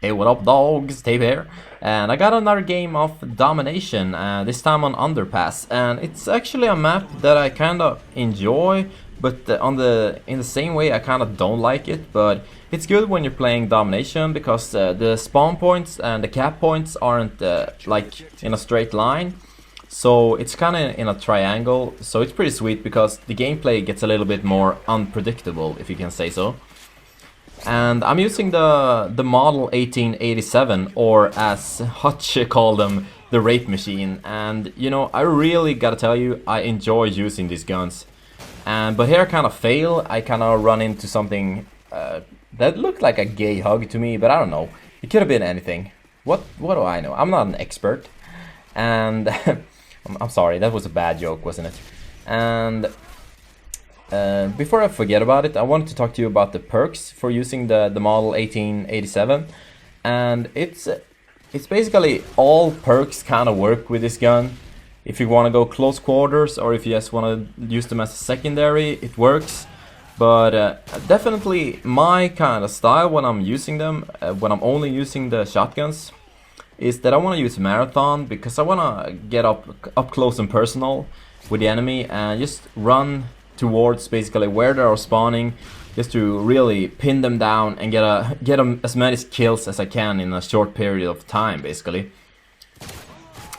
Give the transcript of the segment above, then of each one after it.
Hey, what up, dogs? Tape here, and I got another game of Domination, this time on Underpass, and it's actually a map that I kind of enjoy, but in the same way I kind of don't like it. But it's good when you're playing Domination because the spawn points and the cap points aren't like in a straight line, so it's kind of in a triangle. So it's pretty sweet because the gameplay gets a little bit more unpredictable, if you can say so. And I'm using the model 1887, or as Hutch called them, the rape machine. And you know, I really gotta tell you, I enjoy using these guns. But here I kind of fail. I kind of run into something that looked like a gay hug to me, but I don't know. It could have been anything. What do I know? I'm not an expert. And I'm sorry, that was a bad joke, wasn't it? And before I forget about it, I wanted to talk to you about the perks for using the model 1887. And it's basically all perks kind of work with this gun. If you want to go close quarters, or if you just want to use them as a secondary, it works. But definitely my kind of style when I'm using them, when I'm only using the shotguns, is that I want to use marathon, because I want to get up close and personal with the enemy and just run towards basically where they are spawning, just to really pin them down and get them as many kills as I can in a short period of time, basically.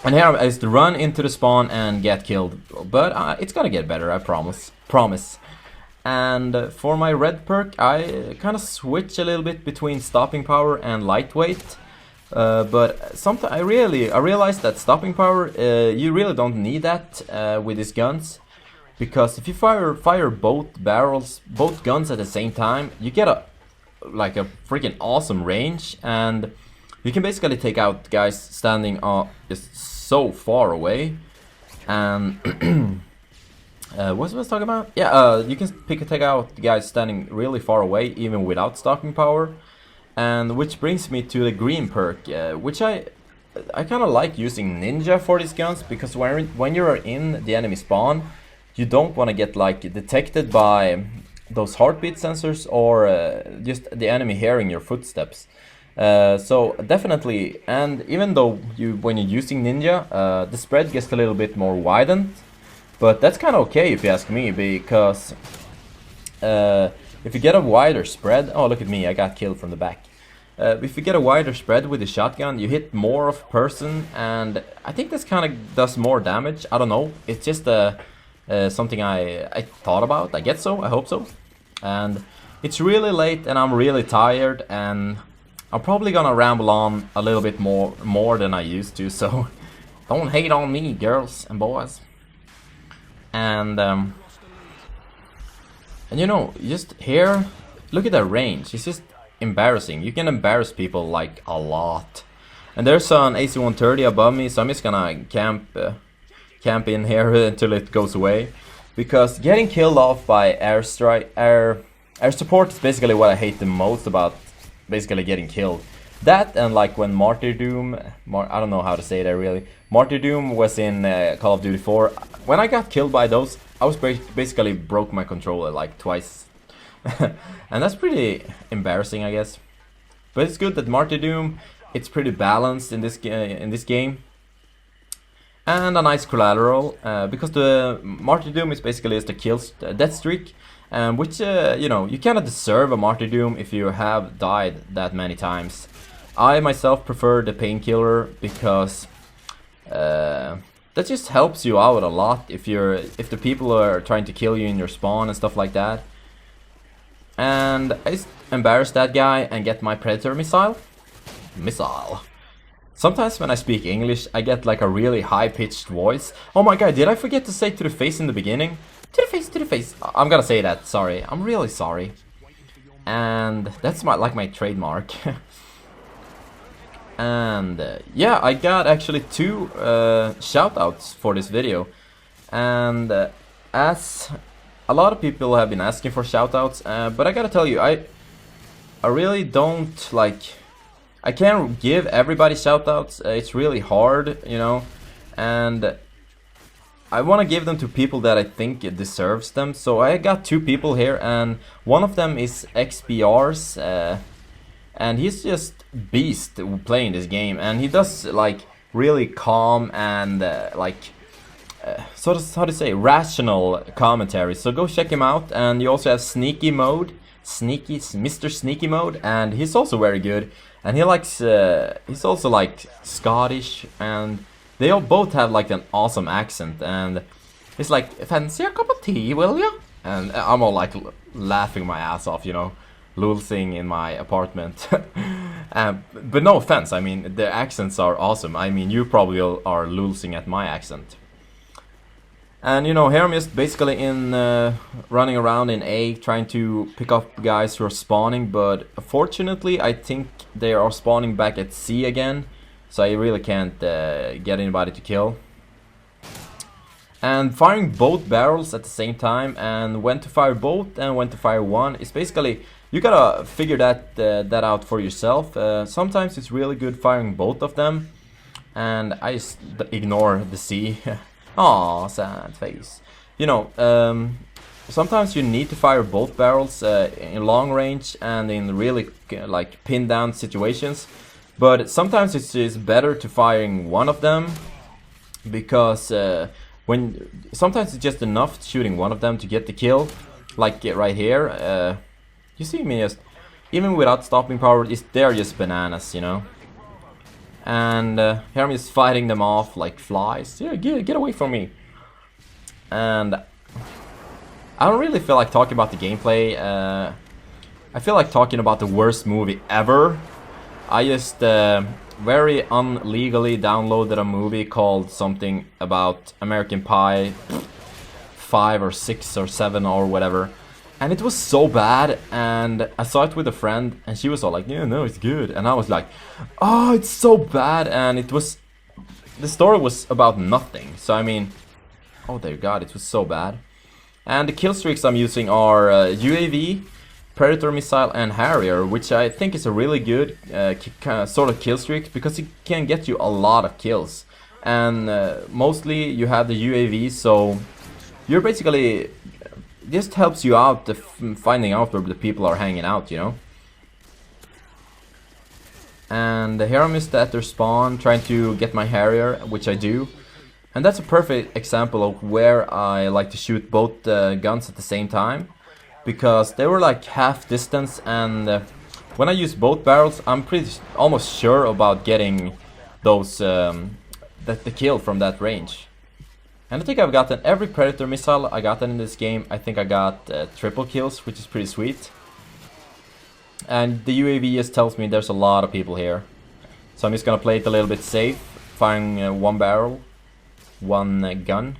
And here I just run into the spawn and get killed, but it's gonna get better, I promise. And for my red perk, I kind of switch a little bit between stopping power and lightweight. But sometimes I realized that stopping power, you really don't need that with these guns. Because if you fire both guns at the same time, you get a freaking awesome range, and you can basically take out guys standing just so far away. And what was I talking about? Yeah, you can take out the guys standing really far away even without stopping power. And which brings me to the green perk, which I kind of like using ninja for these guns, because when you're in the enemy spawn, you don't want to get like detected by those heartbeat sensors, or just the enemy hearing your footsteps. So definitely, and even though when you're using ninja, the spread gets a little bit more widened, but that's kind of okay if you ask me, because if you get a wider spread, oh look at me, I got killed from the back. If you get a wider spread with the shotgun, you hit more of person, and I think this kind of does more damage. I don't know, it's just something I thought about. I guess so, I hope so. And it's really late and I'm really tired, and I'm probably gonna ramble on a little bit more than I used to, so don't hate on me, girls and boys. And you know, just here, look at that range. It's just embarrassing. You can embarrass people like a lot. And there's an AC-130 above me, so I'm just gonna camp in here until it goes away, because getting killed off by air support is basically what I hate the most about basically getting killed. That, and like when Martyrdom, I don't know how to say that really, Martyrdom was in Call of Duty 4, when I got killed by those, I was basically broke my controller like twice. And that's pretty embarrassing, I guess. But it's good that Martyrdom, it's pretty balanced in this game. And a nice collateral, because the Martyrdom is basically just a death streak, which, you know, you kind of deserve a Martyrdom if you have died that many times. I myself prefer the painkiller, because that just helps you out a lot if the people are trying to kill you in your spawn and stuff like that. And I just embarrass that guy and get my Predator missile. Sometimes when I speak English, I get like a really high-pitched voice. Oh my god, did I forget to say to the face in the beginning? To the face. I'm gonna say that, sorry. I'm really sorry. And that's my trademark. And yeah, I got actually 2 shoutouts for this video. And as a lot of people have been asking for shoutouts, but I gotta tell you, I really don't like... I can't give everybody shoutouts, it's really hard, you know, and I want to give them to people that I think deserves them. So I got 2 people here, and one of them is XBR's, and he's just beast playing this game, and he does like really calm and sort of, how to say, rational commentary. So go check him out. And you also have Sneaky Mode, Mr. Sneaky Mode, and he's also very good. And he likes, he's also like Scottish, and they all both have like an awesome accent. And it's like, fancy a cup of tea, will ya? And I'm all like laughing my ass off, you know, lulzing in my apartment. But no offense, I mean, the accents are awesome. I mean, you probably are lulzing at my accent. And you know, here I'm just basically in running around in A, trying to pick up guys who are spawning, but fortunately I think they are spawning back at C again, so I really can't get anybody to kill. And firing both barrels at the same time, and when to fire both and when to fire one, is basically, you gotta figure that out for yourself. Sometimes it's really good firing both of them, and I just ignore the C. Aw, sad face. You know, sometimes you need to fire both barrels in long range and in really like pin down situations. But sometimes it's just better to firing one of them, because sometimes it's just enough shooting one of them to get the kill. Like right here, you see me just, even without stopping power, they're just bananas, you know. And here I'm just fighting them off like flies. Yeah, get away from me. And I don't really feel like talking about the gameplay. I feel like talking about the worst movie ever. I just very unlegally downloaded a movie called something about American Pie 5 or 6 or 7 or whatever. And it was so bad, and I saw it with a friend, and she was all like, yeah, no, it's good. And I was like, oh, it's so bad. And the story was about nothing. So I mean, oh dear God, it was so bad. And the killstreaks I'm using are UAV, Predator Missile, and Harrier, which I think is a really good sort of killstreak, because it can get you a lot of kills. And mostly you have the UAV, so you're basically, just helps you out finding out where the people are hanging out, you know. And here I'm just at their spawn trying to get my Harrier, which I do. And that's a perfect example of where I like to shoot both guns at the same time, because they were like half distance, and when I use both barrels I'm almost sure about getting those the kill from that range. And I think I've gotten every Predator missile I got in this game. I think I got triple kills, which is pretty sweet. And the UAV just tells me there's a lot of people here. So I'm just gonna play it a little bit safe, firing one barrel, one gun.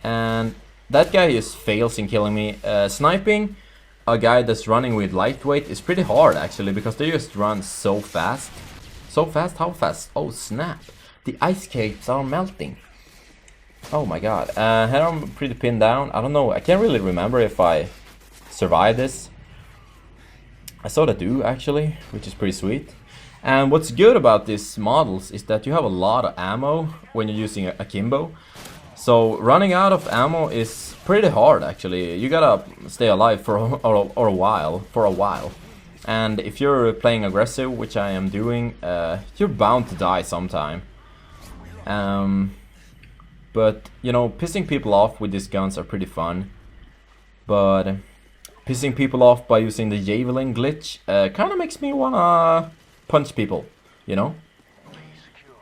And that guy just fails in killing me. Sniping a guy that's running with lightweight is pretty hard actually, because they just run so fast. So fast? How fast? Oh snap! The ice caps are melting. Oh my God. Here I'm pretty pinned down. I don't know, I can't really remember if I survived this. I sort of do actually, which is pretty sweet. And what's good about these models is that you have a lot of ammo when you're using a Kimbo. So running out of ammo is pretty hard actually. You gotta stay alive for a while. And if you're playing aggressive, which I am doing, you're bound to die sometime. But, you know, pissing people off with these guns are pretty fun. But pissing people off by using the javelin glitch kind of makes me wanna punch people, you know?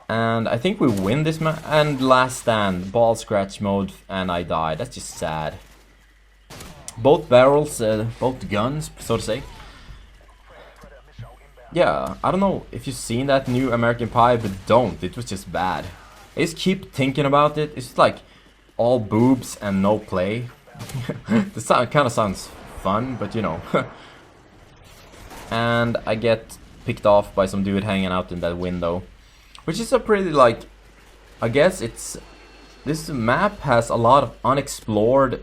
And I think we win this match. And last stand, ball scratch mode, and I die. That's just sad. Both barrels, both guns, so to say. Yeah, I don't know if you've seen that new American Pie, but don't. It was just bad. I just keep thinking about it. It's like all boobs and no play. This kind of sounds fun, but you know. And I get picked off by some dude hanging out in that window, which is a pretty like, I guess it's, this map has a lot of unexplored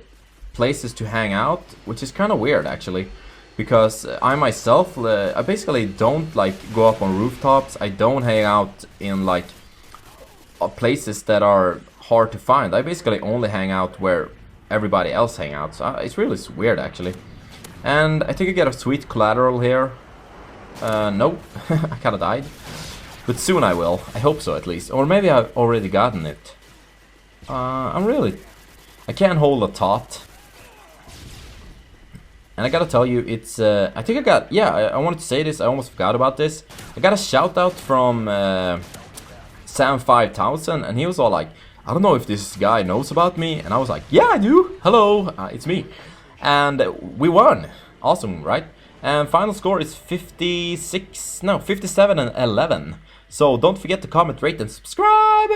places to hang out, which is kind of weird actually, because I myself, I basically don't like go up on rooftops. I don't hang out in like places that are hard to find. I basically only hang out where everybody else hang out. So it's really weird actually. And I think I get a sweet collateral here. Nope. I kinda died. But soon I will. I hope so, at least. Or maybe I've already gotten it. I can't hold a tot. And I gotta tell you, it's... I think I got... Yeah, I wanted to say this. I almost forgot about this. I got a shout out from Sam5000, and he was all like, I don't know if this guy knows about me. And I was like, yeah, I do. Hello, it's me. And we won. Awesome, right? And final score is 57 and 11. So don't forget to comment, rate, and subscribe.